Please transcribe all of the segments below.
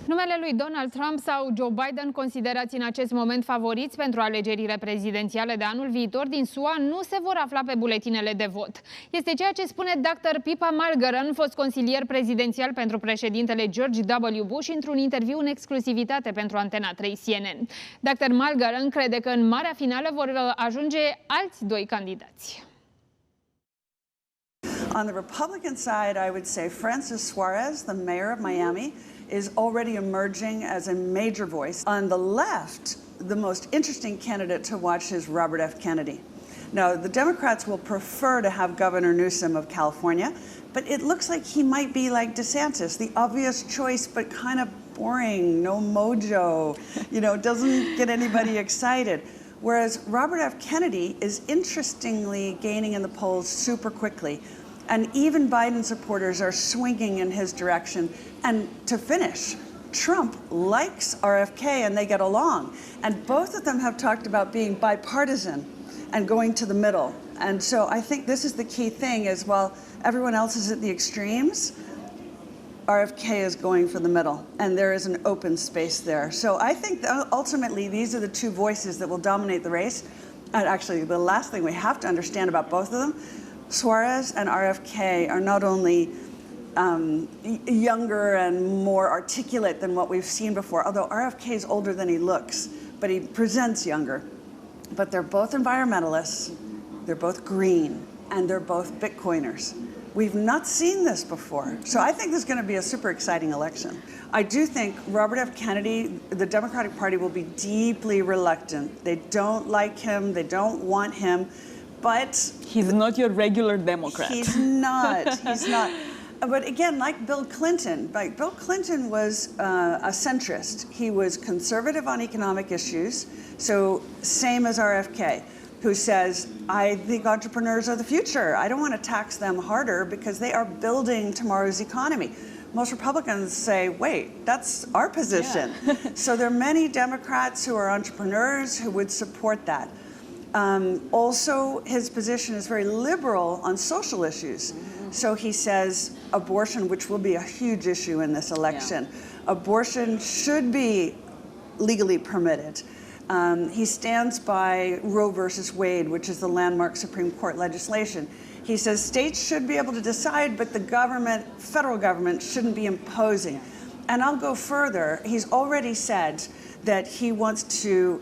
Numele lui Donald Trump sau Joe Biden, considerați în acest moment favoriți pentru alegerile prezidențiale de anul viitor din SUA, nu se vor afla pe buletinele de vot. Este ceea ce spune Dr. Pippa Malmgren, fost consilier prezidențial pentru președintele George W. Bush, într-un interviu în exclusivitate pentru Antena 3 CNN. Dr. Malmgren crede că în marea finală vor ajunge alți doi candidați. On the Republican side, I would say Francis Suarez, the mayor of Miami, is already emerging as a major voice. On the left, the most interesting candidate to watch is Robert F. Kennedy. Now, the Democrats will prefer to have Governor Newsom of California, but it looks like he might be like DeSantis, the obvious choice, but kind of boring, no mojo, doesn't get anybody excited. Whereas Robert F. Kennedy is interestingly gaining in the polls super quickly. And even Biden supporters are swinging in his direction. And to finish, Trump likes RFK and they get along. And both of them have talked about being bipartisan and going to the middle. And so I think this is the key thing is while everyone else is at the extremes, RFK is going for the middle, and there is an open space there. So I think that ultimately these are the two voices that will dominate the race. And actually, the last thing we have to understand about both of them, Suarez and RFK are not only younger and more articulate than what we've seen before, although RFK is older than he looks, but he presents younger. But they're both environmentalists, they're both green, and they're both Bitcoiners. We've not seen this before. So I think this is going to be a super exciting election. I do think Robert F. Kennedy, the Democratic Party will be deeply reluctant. They don't like him, they don't want him. But he's not your regular Democrat. He's not. He's not. But again, like Bill Clinton, Bill Clinton was a centrist. He was conservative on economic issues, so same as RFK, who says, I think entrepreneurs are the future. I don't want to tax them harder because they are building tomorrow's economy. Most Republicans say, wait, that's our position. Yeah. So there are many Democrats who are entrepreneurs who would support that. Also, his position is very liberal on social issues. So he says abortion, which will be a huge issue in this election, abortion should be legally permitted. He stands by Roe versus Wade, which is the landmark Supreme Court legislation. He says states should be able to decide, but the government, federal government, shouldn't be imposing. And I'll go further. He's already said that he wants to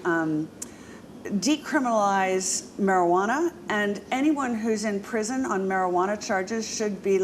decriminalize marijuana, and anyone who's in prison on marijuana charges should be